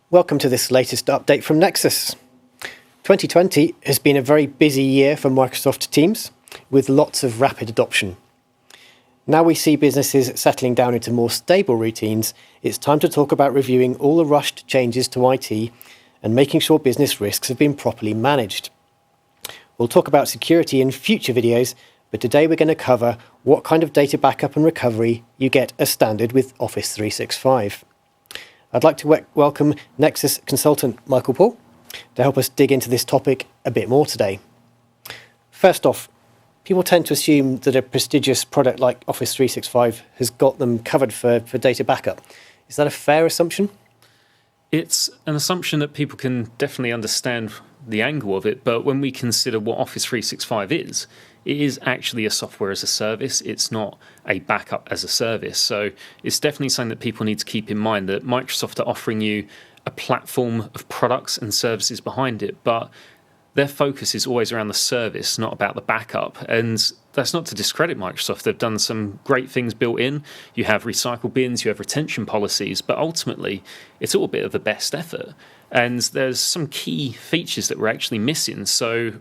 Welcome to this latest update from Nexus. 2020 has been a very busy year for Microsoft Teams, with lots of rapid adoption. Now we see businesses settling down into more stable routines, it's time to talk about reviewing all the rushed changes to IT and making sure business risks have been properly managed. We'll talk about security in future videos, but today we're going to cover what kind of data backup and recovery you get as standard with Office 365. I'd like to welcome Nexus consultant Michael Paul to help us dig into this topic a bit more today. First off, people tend to assume that a prestigious product like Office 365 has got them covered for data backup. Is that a fair assumption? It's an assumption that people can definitely understand the angle of it, but when we consider what Office 365 is, it is actually a software as a service. It's not a backup as a service. So it's definitely something that people need to keep in mind, that Microsoft are offering you a platform of products and services behind it, but their focus is always around the service, not about the backup. And that's not to discredit Microsoft. They've done some great things built in. You have recycle bins, you have retention policies, but ultimately it's all a bit of the best effort. And there's some key features that we're actually missing. So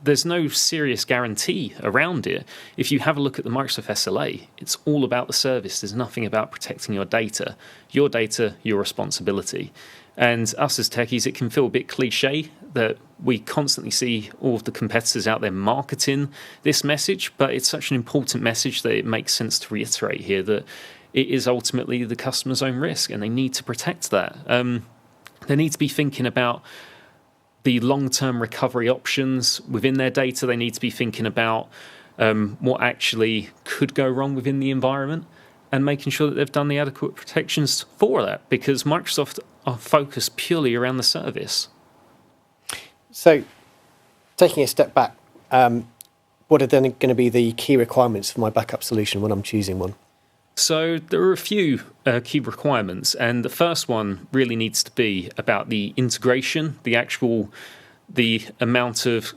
there's no serious guarantee around it. If you have a look at the Microsoft SLA, it's all about the service. There's nothing about protecting your data, your responsibility. And us as techies, it can feel a bit cliche that we constantly see all of the competitors out there marketing this message, but it's such an important message that it makes sense to reiterate here that it is ultimately the customer's own risk and they need to protect that. They need to be thinking about the long-term recovery options within their data. They need to be thinking about what actually could go wrong within the environment and making sure that they've done the adequate protections for that, because Microsoft are focused purely around the service. So, taking a step back, what are then going to be the key requirements for my backup solution when I'm choosing one? So there are a few key requirements, and the first one really needs to be about the integration, the amount of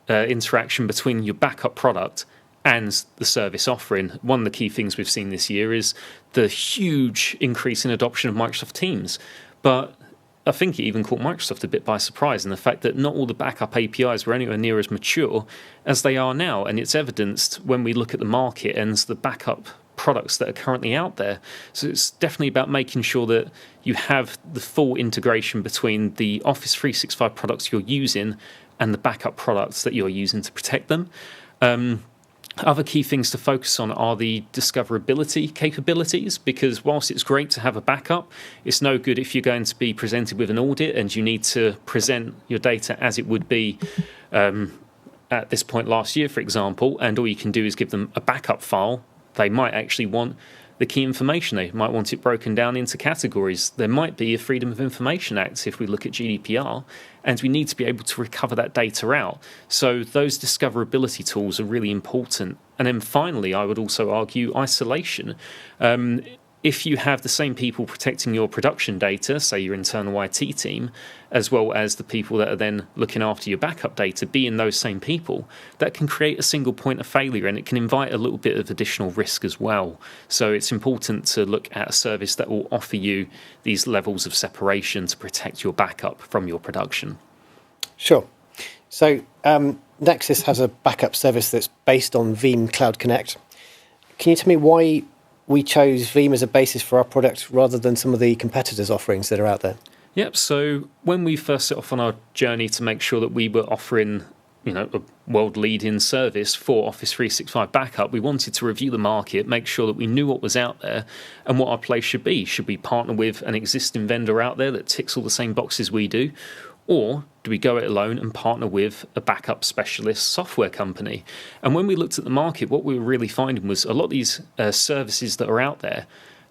interaction between your backup product and the service offering. One of the key things we've seen this year is the huge increase in adoption of Microsoft Teams, but I think it even caught Microsoft a bit by surprise in the fact that not all the backup APIs were anywhere near as mature as they are now, and it's evidenced when we look at the market and the backup products that are currently out there. So it's definitely about making sure that you have the full integration between the Office 365 products you're using and the backup products that you're using to protect them. Other key things to focus on are the discoverability capabilities, because whilst it's great to have a backup, it's no good if you're going to be presented with an audit and you need to present your data as it would be at this point last year, for example, and all you can do is give them a backup file. They might actually want the key information. They might want it broken down into categories. There might be a Freedom of Information Act if we look at GDPR, and we need to be able to recover that data out. So those discoverability tools are really important. And then finally, I would also argue isolation. If you have the same people protecting your production data, say your internal IT team, as well as the people that are then looking after your backup data, being those same people, that can create a single point of failure, and it can invite a little bit of additional risk as well. So it's important to look at a service that will offer you these levels of separation to protect your backup from your production. Sure. So Nexus has a backup service that's based on Veeam Cloud Connect. Can you tell me why we chose Veeam as a basis for our product rather than some of the competitors' offerings that are out there? Yep, so when we first set off on our journey to make sure that we were offering a world-leading service for Office 365 backup, we wanted to review the market, make sure that we knew what was out there and what our place should be. Should we partner with an existing vendor out there that ticks all the same boxes we do? Or do we go it alone and partner with a backup specialist software company? And when we looked at the market, what we were really finding was a lot of these services that are out there,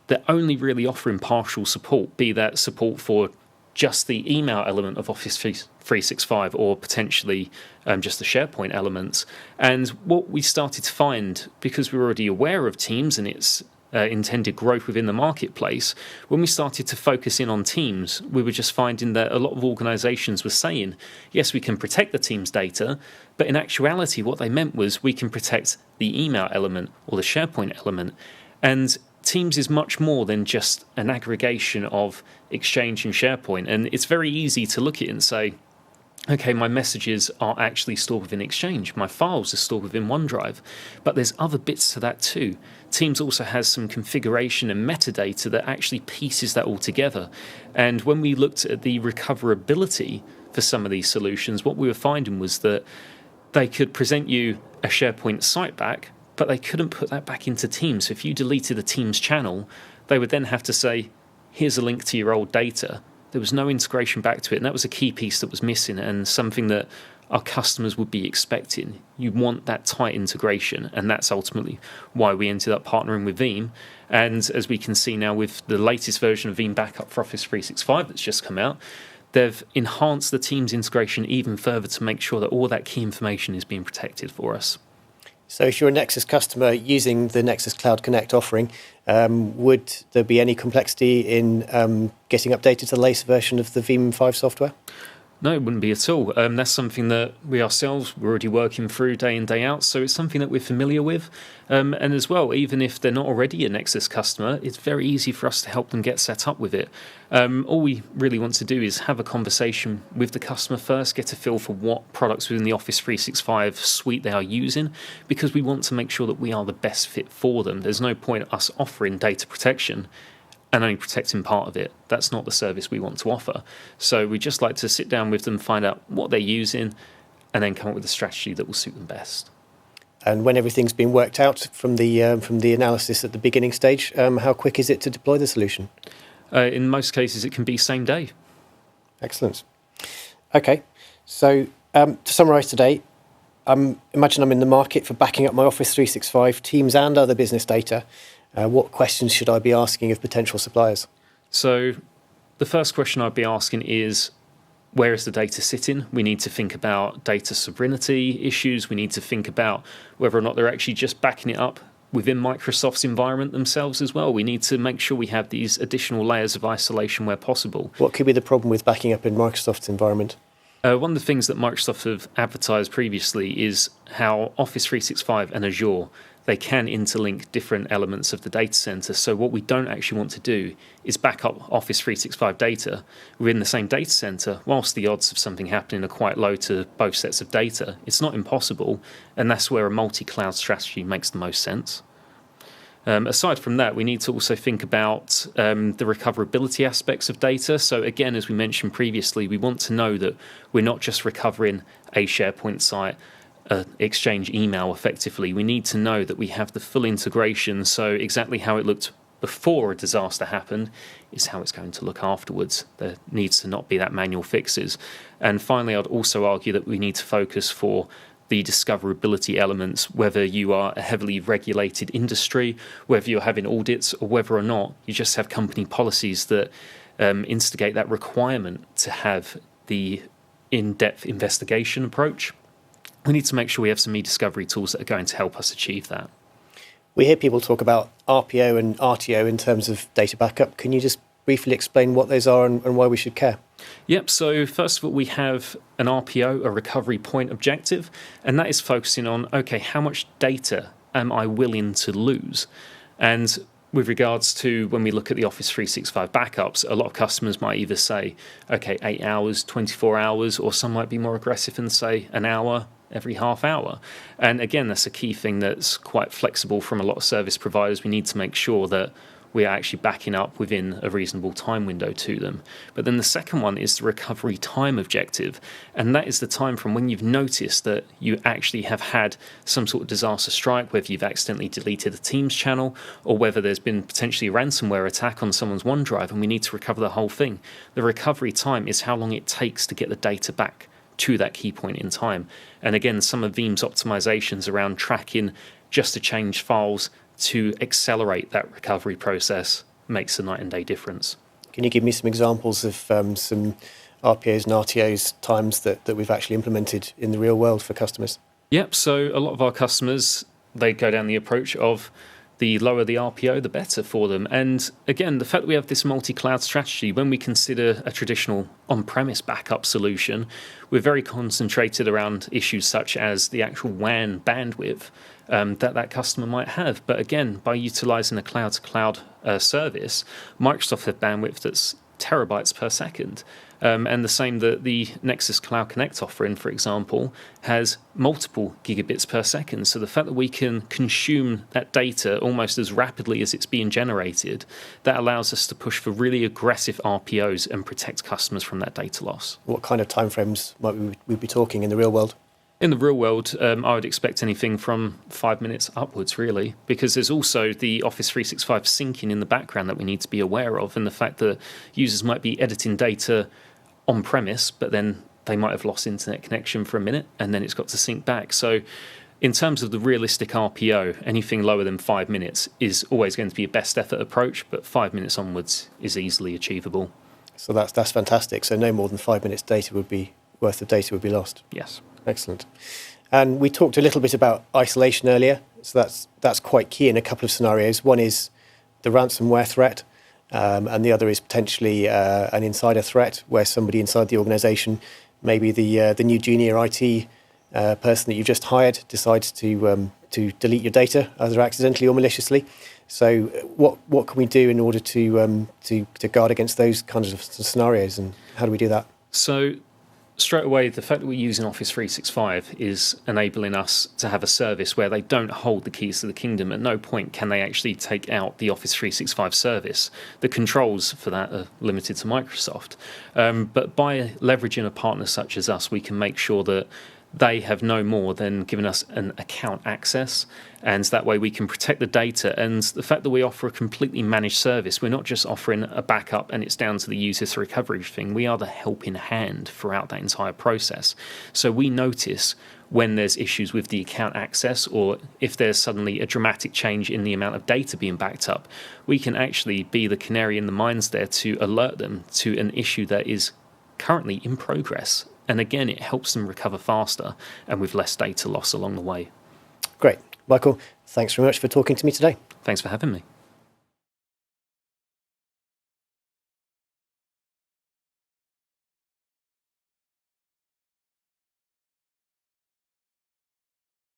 they're only really offering partial support, be that support for just the email element of Office 365 or potentially just the SharePoint elements. And what we started to find, because we were already aware of Teams and its intended growth within the marketplace, when we started to focus in on Teams, we were just finding that a lot of organizations were saying, yes, we can protect the Teams data, but in actuality, what they meant was we can protect the email element or the SharePoint element. And Teams is much more than just an aggregation of Exchange and SharePoint. And it's very easy to look at it and say, okay, my messages are actually stored within Exchange. My files are stored within OneDrive. But there's other bits to that too. Teams also has some configuration and metadata that actually pieces that all together. And when we looked at the recoverability for some of these solutions, what we were finding was that they could present you a SharePoint site back, but they couldn't put that back into Teams. So if you deleted a Teams channel, they would then have to say, here's a link to your old data. There was no integration back to it, and that was a key piece that was missing and something that our customers would be expecting. You want that tight integration, and that's ultimately why we ended up partnering with Veeam. And as we can see now with the latest version of Veeam Backup for Office 365 that's just come out, they've enhanced the Teams integration even further to make sure that all that key information is being protected for us. So if you're a Nexus customer using the Nexus Cloud Connect offering, would there be any complexity in getting updated to the latest version of the Veeam 5 software? No, it wouldn't be at all. That's something that we ourselves, we're already working through day in, day out, so it's something that we're familiar with. And as well, even if they're not already a Nexus customer, it's very easy for us to help them get set up with it. All we really want to do is have a conversation with the customer first, get a feel for what products within the Office 365 suite they are using, because we want to make sure that we are the best fit for them. There's no point us offering data protection and only protecting part of it. That's not the service we want to offer. So we just like to sit down with them, find out what they're using, and then come up with a strategy that will suit them best. And when everything's been worked out from the analysis at the beginning stage, how quick is it to deploy the solution? In most cases, it can be same day. Excellent. Okay, so to summarise today, imagine I'm in the market for backing up my Office 365 Teams and other business data. What questions should I be asking of potential suppliers? So the first question I'd be asking is, where is the data sitting? We need to think about data sovereignty issues. We need to think about whether or not they're actually just backing it up within Microsoft's environment themselves as well. We need to make sure we have these additional layers of isolation where possible. What could be the problem with backing up in Microsoft's environment? One of the things that Microsoft have advertised previously is how Office 365 and Azure, they can interlink different elements of the data center. So what we don't actually want to do is back up Office 365 data within the same data center, whilst the odds of something happening are quite low to both sets of data. It's not impossible, and that's where a multi-cloud strategy makes the most sense. Aside from that, we need to also think about the recoverability aspects of data. So again, as we mentioned previously, we want to know that we're not just recovering a SharePoint site, Exchange email effectively. We need to know that we have the full integration, so exactly how it looked before a disaster happened is how it's going to look afterwards. There needs to not be that manual fixes. And finally, I'd also argue that we need to focus for the discoverability elements, whether you are a heavily regulated industry, whether you're having audits, or whether or not you just have company policies that instigate that requirement to have the in-depth investigation approach. We need to make sure we have some e-discovery tools that are going to help us achieve that. We hear people talk about RPO and RTO in terms of data backup. Can you just briefly explain what those are and why we should care? Yep, so first of all, we have an RPO, a recovery point objective, and that is focusing on, okay, how much data am I willing to lose? And with regards to when we look at the Office 365 backups, a lot of customers might either say, okay, 8 hours, 24 hours, or some might be more aggressive and say an hour every half hour. And again, that's a key thing that's quite flexible from a lot of service providers. We need to make sure that we are actually backing up within a reasonable time window to them. But then the second one is the recovery time objective. And that is the time from when you've noticed that you actually have had some sort of disaster strike, whether you've accidentally deleted a Teams channel or whether there's been potentially a ransomware attack on someone's OneDrive and we need to recover the whole thing. The recovery time is how long it takes to get the data back to that key point in time. And again, some of Veeam's optimizations around tracking just to change files to accelerate that recovery process makes a night and day difference. Can you give me some examples of some RPOs and RTOs times that we've actually implemented in the real world for customers? Yep, so a lot of our customers, they go down the approach of the lower the RPO, the better for them. And again, the fact that we have this multi-cloud strategy, when we consider a traditional on-premise backup solution, we're very concentrated around issues such as the actual WAN bandwidth that customer might have. But again, by utilizing a cloud-to-cloud service, Microsoft have bandwidth that's terabytes per second. And the same that the Nexus Cloud Connect offering, for example, has multiple gigabits per second. So the fact that we can consume that data almost as rapidly as it's being generated, that allows us to push for really aggressive RPOs and protect customers from that data loss. What kind of timeframes might we be talking in the real world? In the real world, I would expect anything from 5 minutes upwards, really, because there's also the Office 365 syncing in the background that we need to be aware of, and the fact that users might be editing data on-premise, but then they might have lost internet connection for a minute, and then it's got to sync back. So in terms of the realistic RPO, anything lower than 5 minutes is always going to be a best effort approach, but 5 minutes onwards is easily achievable. So that's fantastic. So no more than 5 minutes worth of data would be lost. Yes. Excellent. And we talked a little bit about isolation earlier. So that's quite key in a couple of scenarios. One is the ransomware threat, and the other is potentially an insider threat where somebody inside the organisation, maybe the new junior IT person that you've just hired, decides to delete your data either accidentally or maliciously. So what can we do in order to guard against those kinds of scenarios, and how do we do that? So straight away, the fact that we're using Office 365 is enabling us to have a service where they don't hold the keys to the kingdom. At no point can they actually take out the Office 365 service. The controls for that are limited to Microsoft. But by leveraging a partner such as us, we can make sure that they have no more than giving us an account access, and that way we can protect the data. And the fact that we offer a completely managed service, we're not just offering a backup and it's down to the user to recover everything. We are the helping hand throughout that entire process. So we notice when there's issues with the account access, or if there's suddenly a dramatic change in the amount of data being backed up, we can actually be the canary in the mines there to alert them to an issue that is currently in progress. And again, it helps them recover faster and with less data loss along the way. Great. Michael, thanks very much for talking to me today. Thanks for having me.